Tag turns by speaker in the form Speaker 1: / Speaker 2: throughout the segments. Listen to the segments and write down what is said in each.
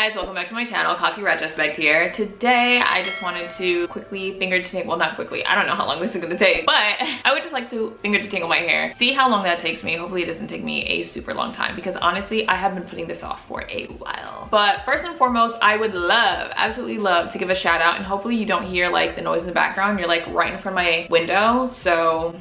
Speaker 1: guys, welcome back to my channel. Cocky Retrospect here. Today I just wanted to quickly finger detangle, well, not quickly, I don't know how long this is gonna take, but I would just like to finger detangle my hair, see how long that takes me. Hopefully it doesn't take me a super long time, because honestly I have been putting this off for a while. But first and foremost, I would love, absolutely love, to give a shout out, and hopefully you don't hear like the noise in the background. You're like right in front of my window, so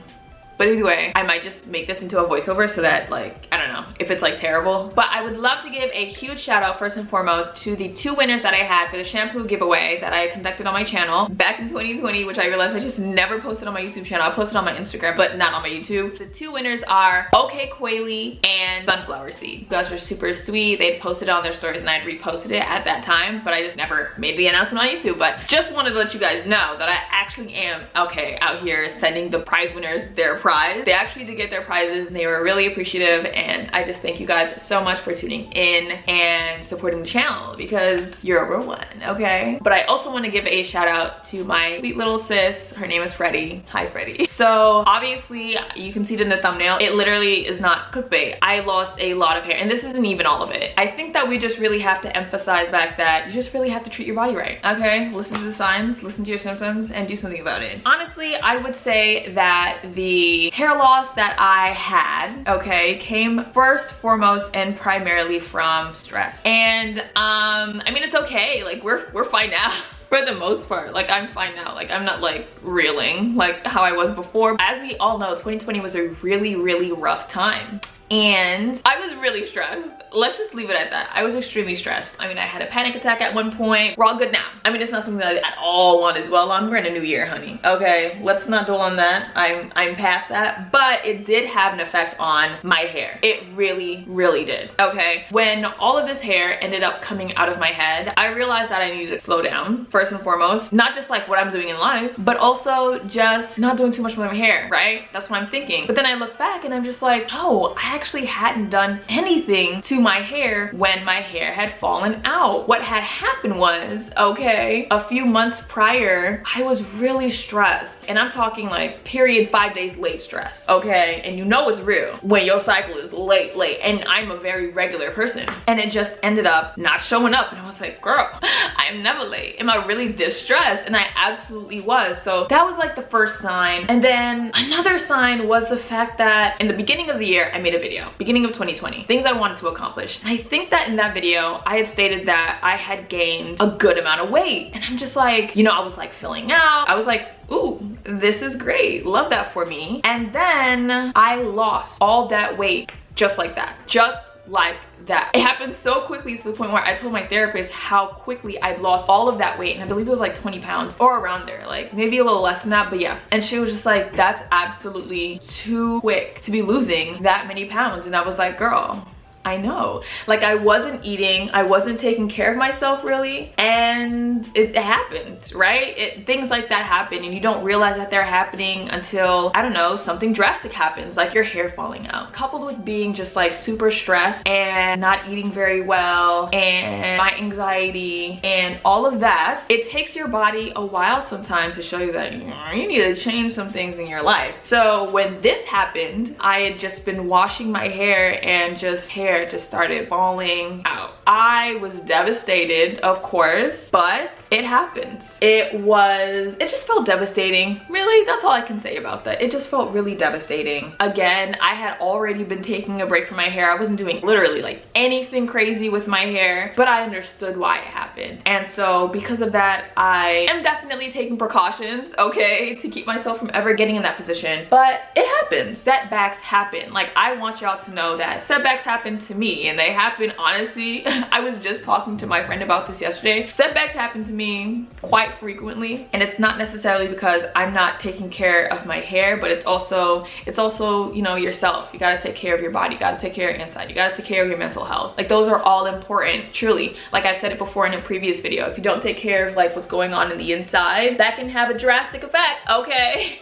Speaker 1: but anyway, I might just make this into a voiceover so that, like, I don't know if it's like terrible. But I would love to give a huge shout out first and foremost to the 2 winners that I had for the shampoo giveaway that I conducted on my channel back in 2020, which I realized I just never posted on my YouTube channel. I posted on my Instagram, but not on my YouTube. The 2 winners are OK Quayle and Sunflower Seed. You guys are super sweet. They posted it on their stories and I had reposted it at that time, but I just never made the announcement on YouTube. But just wanted to let you guys know that I actually am, okay, out here sending the prize winners their prize. They actually did get their prizes and they were really appreciative, and I just thank you guys so much for tuning in and supporting the channel, because you're a real one, okay? But I also want to give a shout out to my sweet little sis. Her name is Freddie. Hi, Freddie. So obviously you can see it in the thumbnail. It literally is not clickbait. I lost a lot of hair, and this isn't even all of it. I think that we just really have to emphasize back that you just really have to treat your body right, okay? Listen to the signs, listen to your symptoms, and do something about it. Honestly, I would say that the hair loss that I had, okay, came first, foremost, and primarily from stress. And I mean, it's okay, like we're fine now. For the most part, like I'm fine now. Like I'm not like reeling like how I was before. As we all know, 2020 was a really rough time, and I was really stressed. Let's just leave it at that. I was extremely stressed. I mean, I had a panic attack at one point. We're all good now. I mean, it's not something that I at all want to dwell on. We're in a new year, honey. Okay, let's not dwell on that. I'm past that. But it did have an effect on my hair. It really did. Okay, when all of this hair ended up coming out of my head, I realized that I needed to slow down, first and foremost. Not just like what I'm doing in life, but also just not doing too much with my hair, right? That's what I'm thinking. But then I look back and I'm just like, oh, I actually hadn't done anything to my hair when my hair had fallen out. What had happened was, okay, a few months prior, I was really stressed, and I'm talking like period 5 days late stress, okay? And you know it's real when your cycle is late, and I'm a very regular person, and it just ended up not showing up, and I was like, girl, I am never late. Am I really this stressed? And I absolutely was. So that was like the first sign. And then another sign was the fact that in the beginning of the year, I made a video, beginning of 2020, things I wanted to accomplish. And I think that in that video, I had stated that I had gained a good amount of weight. And I'm just like, you know, I was like filling out. I was like, ooh, this is great. Love that for me. And then I lost all that weight just like that. Just like that. It happened so quickly to the point where I told my therapist how quickly I'd lost all of that weight, and I believe it was like 20 pounds or around there, like maybe a little less than that, but yeah. And she was just like, that's absolutely too quick to be losing that many pounds. And I was like, girl, I know. Like I wasn't eating, I wasn't taking care of myself really, and it happened, right? Things like that happen, and you don't realize that they're happening until, I don't know, something drastic happens, like your hair falling out. Coupled with being just like super stressed and not eating very well, and my anxiety and all of that, it takes your body a while sometimes to show you that you need to change some things in your life. So when this happened, I had just been washing my hair, and hair just started falling out. I was devastated, of course, but it happened. It just felt devastating. Really, that's all I can say about that. It just felt really devastating. Again, I had already been taking a break from my hair. I wasn't doing literally like anything crazy with my hair, but I understood why it happened. And so because of that, I am definitely taking precautions, okay, to keep myself from ever getting in that position. But it happens. Setbacks happen. Like I want y'all to know that setbacks happen to me, and they happen, honestly. I was just talking to my friend about this yesterday. Setbacks happen to me quite frequently, and it's not necessarily because I'm not taking care of my hair, but it's also, you know, yourself. You gotta take care of your body, you gotta take care of your inside, you gotta take care of your mental health. Like those are all important, truly. Like I said it before in a previous video, if you don't take care of like what's going on in the inside, that can have a drastic effect, okay,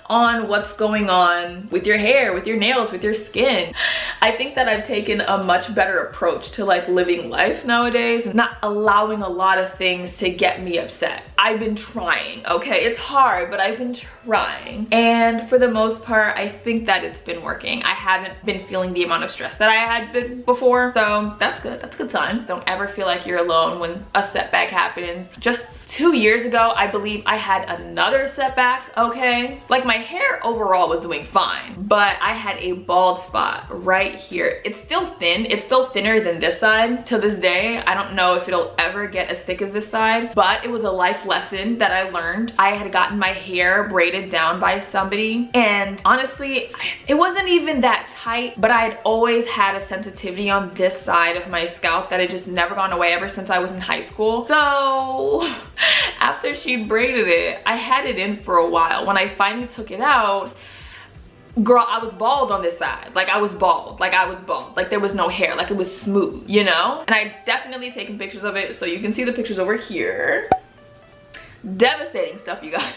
Speaker 1: on what's going on with your hair, with your nails, with your skin. I think that I've taken a much better approach to like living life nowadays, not allowing a lot of things to get me upset. I've been trying, okay? It's hard, but I've been trying. And for the most part, I think that it's been working. I haven't been feeling the amount of stress that I had been before. So that's good. That's a good sign. Don't ever feel like you're alone when a setback happens. Just 2 years ago, I believe I had another setback, okay? Like my hair overall was doing fine, but I had a bald spot right here. It's still thin. It's still thinner than this side to this day. I don't know if it'll ever get as thick as this side, but it was a life lesson that I learned. I had gotten my hair braided down by somebody, and honestly, it wasn't even that tight, but I had always had a sensitivity on this side of my scalp that had just never gone away ever since I was in high school. So after she braided it, I had it in for a while. When I finally took it out, girl, I was bald on this side. Like I was bald. Like there was no hair. Like it was smooth, you know? And I definitely taken pictures of it, so you can see the pictures over here. Devastating stuff, you guys.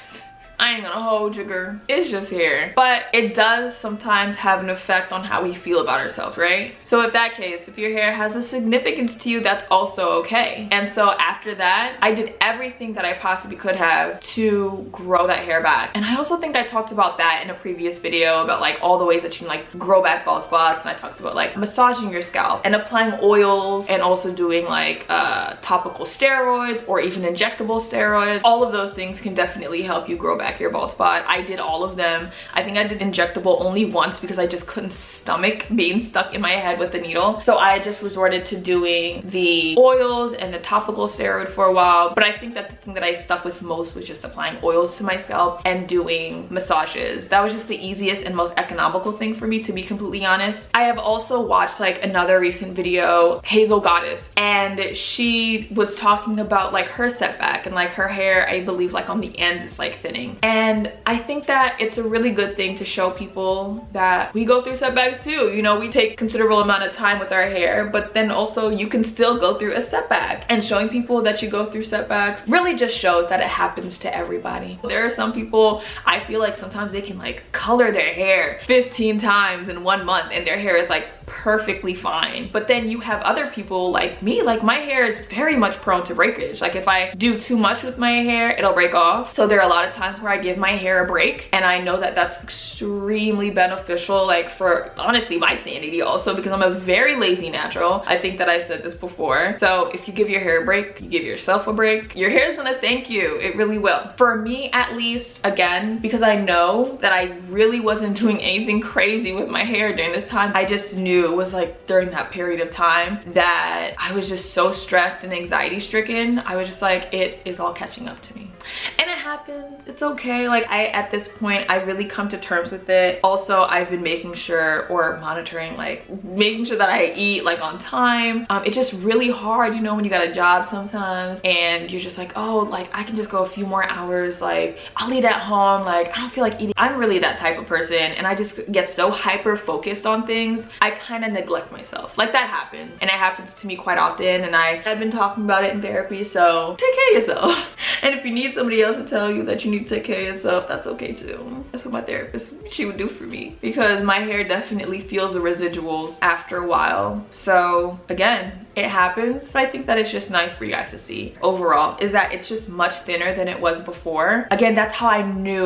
Speaker 1: I ain't gonna hold you, girl. It's just hair. But it does sometimes have an effect on how we feel about ourselves, right? So if that case, if your hair has a significance to you, that's also okay. And so after that, I did everything that I possibly could have to grow that hair back. And I also think I talked about that in a previous video about like all the ways that you can like grow back bald spots. And I talked about like massaging your scalp and applying oils and also doing like topical steroids or even injectable steroids. All of those things can definitely help you grow back your bald spot. I did all of them. I think I did injectable only once because I just couldn't stomach being stuck in my head with the needle. So I just resorted to doing the oils and the topical steroid for a while. But I think that the thing that I stuck with most was just applying oils to my scalp and doing massages. That was just the easiest and most economical thing for me, to be completely honest. I have also watched like another recent video, Hazel Goddess, and she was talking about like her setback and like her hair, I believe like on the ends is like thinning. And I think that it's a really good thing to show people that we go through setbacks too. You know, we take considerable amount of time with our hair, but then also you can still go through a setback. And showing people that you go through setbacks really just shows that it happens to everybody. There are some people, I feel like sometimes they can like color their hair 15 times in 1 month and their hair is like perfectly fine. But then you have other people like me, like my hair is very much prone to breakage. Like if I do too much with my hair, it'll break off. So there are a lot of times where I give my hair a break, and I know that that's extremely beneficial, like for honestly my sanity also, because I'm a very lazy natural. I think that I've said this before. So if you give your hair a break, you give yourself a break, your hair is gonna thank you. It really will. For me at least, again, because I know that I really wasn't doing anything crazy with my hair during this time, I just knew it was like during that period of time that I was just so stressed and anxiety stricken. I was just like, it is all catching up to me. And it happens, it's okay. Like at this point, I really come to terms with it. Also, I've been making sure or monitoring, like making sure that I eat like on time. It's just really hard, you know, when you got a job sometimes and you're just like, oh, like I can just go a few more hours. Like I'll eat at home. Like I don't feel like eating. I'm really that type of person, and I just get so hyper focused on things. I kind of neglect myself. Like that happens, and it happens to me quite often. And I've been talking about it in therapy, so take care of yourself. And if you need somebody else to tell you that you need to take care of yourself, that's okay too. That's what my therapist, she would do for me, because my hair definitely feels the residuals after a while. So again, it happens, but I think that it's just nice for you guys to see overall is that it's just much thinner than it was before. Again, that's how I knew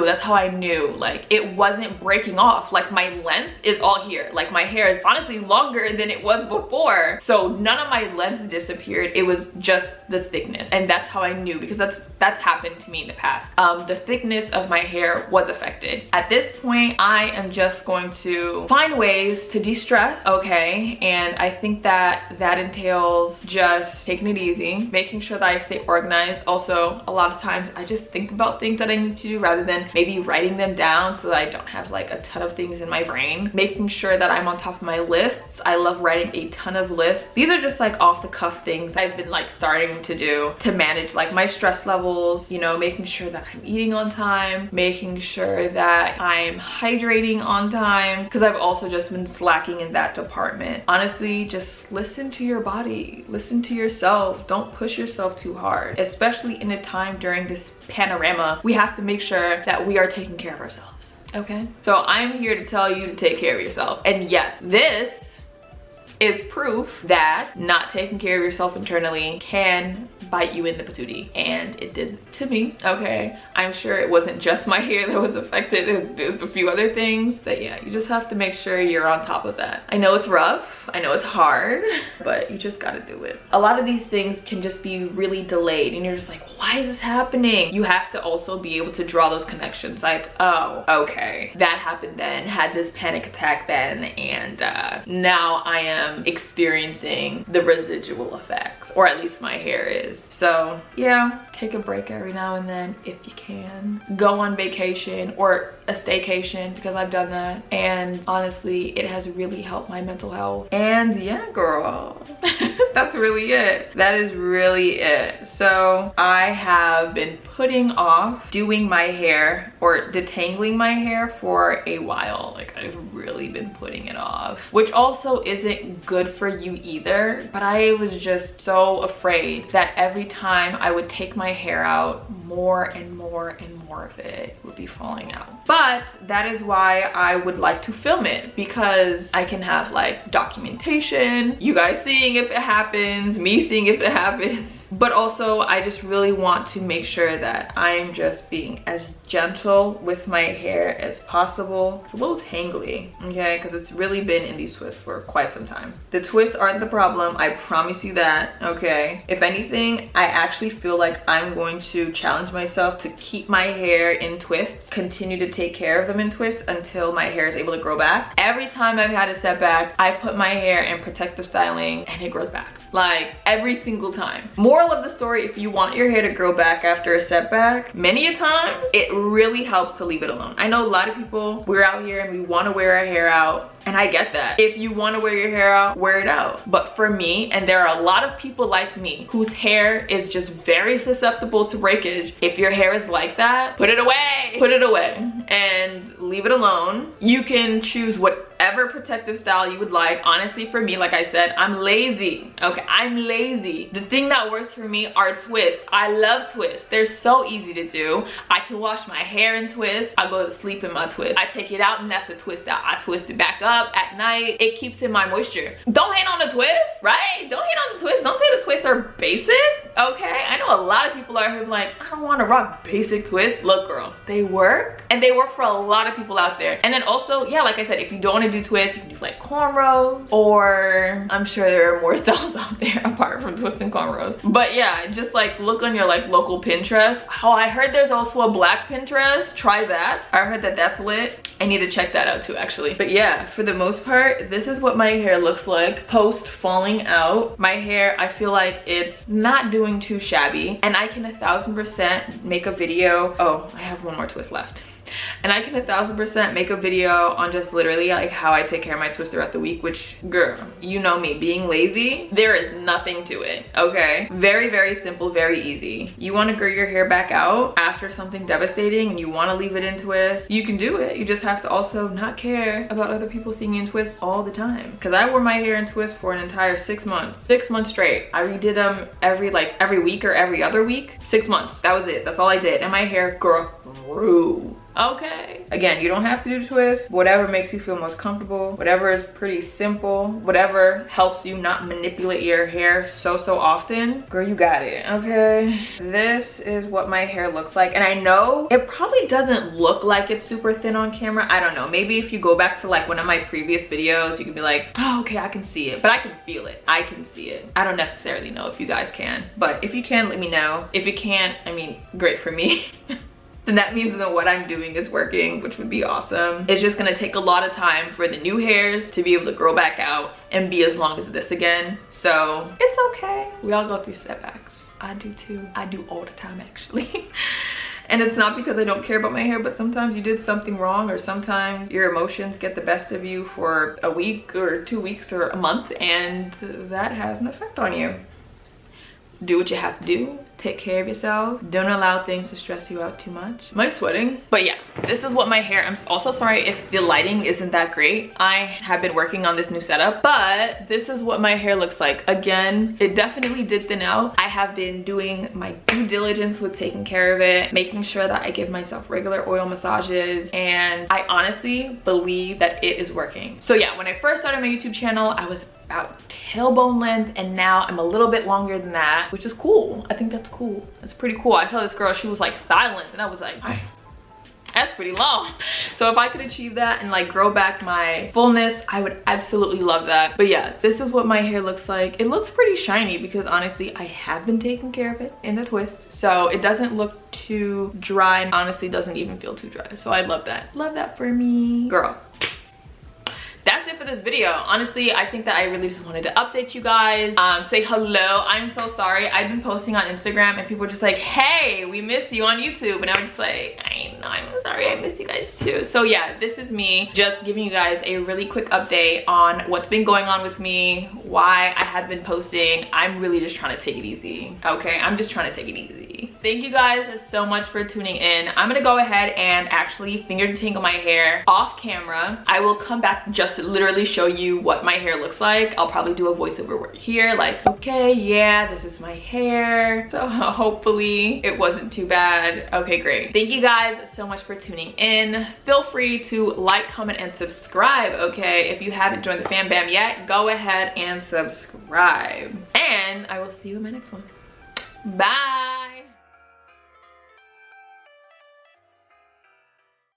Speaker 1: like it wasn't breaking off. Like my length is all here. Like my hair is honestly longer than it was before. So none of my length disappeared. It was just the thickness. And that's how I knew, because that's happened to me in the past. The thickness of my hair was affected. At this point, I am just going to find ways to de-stress, okay? And I think that entails just taking it easy, making sure that I stay organized. Also, a lot of times I just think about things that I need to do rather than maybe writing them down so that I don't have like a ton of things in my brain. Making sure that I'm on top of my lists. I love writing a ton of lists. These are just like off the cuff things I've been like starting to do to manage like my stress levels, you know, making sure that I'm eating on time, making sure that I'm hydrating on time, because I've also just been slacking in that department. Honestly, just listen to your body. Listen to yourself. Don't push yourself too hard, especially in a time during this panorama. We have to make sure that we are taking care of ourselves. Okay, so I'm here to tell you to take care of yourself. And yes, this is proof that not taking care of yourself internally can bite you in the patootie, and it did to me. Okay, I'm sure it wasn't just my hair that was affected. There's a few other things that, yeah, you just have to make sure you're on top of that. I know it's rough, I know it's hard, but you just gotta do it. A lot of these things can just be really delayed, and you're just like, why is this happening? You have to also be able to draw those connections, like, oh, okay, that happened then, had this panic attack then, and now I am experiencing the residual effects, or at least my hair is. So yeah, take a break every now and then if you can. Go on vacation or a staycation, because I've done that, and honestly it has really helped my mental health. And yeah, girl, that's really it. That is really it. So I have been putting off doing my hair or detangling my hair for a while. Like, I've really been putting it off, which also isn't good for you either, but I was just so afraid that every time I would take my hair out, more and more and more of it would be falling out. But that is why I would like to film it, because I can have like documentation, you guys seeing if it happens, me seeing if it happens. But also I just really want to make sure that I'm just being as gentle with my hair as possible. It's a little tangly, okay, because it's really been in these twists for quite some time. The twists aren't the problem, I promise you that, okay? If anything, I actually feel like I'm going to challenge myself to keep my hair in twists, continue to take care of them in twists until my hair is able to grow back. Every time I've had a setback, I put my hair in protective styling and it grows back. Like, every single time. Moral of the story, if you want your hair to grow back after a setback, many a times it really helps to leave it alone. I know a lot of people, we're out here and we want to wear our hair out, and I get that. If you want to wear your hair out, wear it out. But for me, and there are a lot of people like me whose hair is just very susceptible to breakage, if your hair is like that, put it away. Put it away and leave it alone. You can choose whatever protective style you would like. Honestly, for me, like I said, I'm lazy. Okay, I'm lazy. The thing that works for me are twists. I love twists. They're so easy to do. I can wash my hair in twists. I go to sleep in my twist. I take it out and that's a twist out. I twist it back up at night. It keeps in my moisture. Don't hate on the twist, right? Don't hate on the twist. Don't say the twists are basic, okay? I know a lot of people are like, I don't want to rock basic twists. Look, girl, they work, and they work for a lot of people out there. And then also, yeah, like I said, if you don't want to do twists, you can do like cornrows, or I'm sure there are more styles out there apart from twists and cornrows. But yeah, just like look on your like local Pinterest. Oh, I heard there's also a black Pinterest. Try that. I heard that that's lit. I need to check that out too, actually. But yeah, for the most part, this is what my hair looks like post falling out. My hair, I feel like it's not doing too shabby, and I can 1000% make a video. Oh, I have one more twist left. And I can 1000% make a video on just literally like how I take care of my twist throughout the week, which, girl, you know me, being lazy, there is nothing to it, okay? Very, very simple, very easy. You want to grow your hair back out after something devastating and you want to leave it in twists, you can do it. You just have to also not care about other people seeing you in twists all the time. Because I wore my hair in twists for an entire 6 months. 6 months straight. I redid them every week or every other week. 6 months. That was it. That's all I did. And my hair grew. Okay, again, you don't have to do twists. Whatever makes you feel most comfortable, whatever is pretty simple, whatever helps you not manipulate your hair so often, girl, you got it. Okay, this is what my hair looks like, and I know it probably doesn't look like it's super thin on camera. I don't know, maybe if you go back to like one of my previous videos, you can be like, oh, okay, I can see it, but I can feel it. I can see it. I don't necessarily know if you guys can, but if you can, let me know. If you can't, I mean, great for me. Then that means that what I'm doing is working, which would be awesome. It's just gonna take a lot of time for the new hairs to be able to grow back out and be as long as this again. So it's okay. We all go through setbacks. I do too. I do all the time, actually. And it's not because I don't care about my hair, but sometimes you did something wrong, or sometimes your emotions get the best of you for a week or 2 weeks or a month, and that has an effect on you. do what you have to do. Take care of yourself. Don't allow things to stress you out too much. Am I sweating? But yeah, this is what my hair, I'm also sorry if the lighting isn't that great. I have been working on this new setup, but this is what my hair looks like. Again, it definitely did thin out. I have been doing my due diligence with taking care of it, making sure that I give myself regular oil massages, and I honestly believe that it is working. So yeah, when I first started my YouTube channel, I was about tailbone length, and now I'm a little bit longer than that, which is cool. I think that's cool. That's pretty cool. I saw this girl, she was like thigh length, and I was like, that's pretty long. So if I could achieve that and like grow back my fullness, I would absolutely love that. But yeah, this is what my hair looks like. It looks pretty shiny because honestly, I have been taking care of it in the twist. So it doesn't look too dry, and honestly doesn't even feel too dry. So I love that. Love that for me. Girl. That's it for this video. Honestly, I think that I really just wanted to update you guys, say hello. I'm so sorry. I've been posting on Instagram and people are just like, hey, we miss you on YouTube. And I'm just like, I know, I'm sorry, I miss you guys too. So yeah, this is me just giving you guys a really quick update on what's been going on with me, why I have been posting. I'm really just trying to take it easy. Okay, I'm just trying to take it easy. Thank you guys so much for tuning in. I'm gonna go ahead and actually finger detangle my hair off camera. I will come back just to literally show you what my hair looks like. I'll probably do a voiceover word here, like, okay, yeah, this is my hair. So hopefully it wasn't too bad. Okay, great. Thank you guys so much for tuning in. Feel free to like, comment, and subscribe, okay? If you haven't joined the fam bam yet, go ahead and subscribe. And I will see you in my next one. Bye.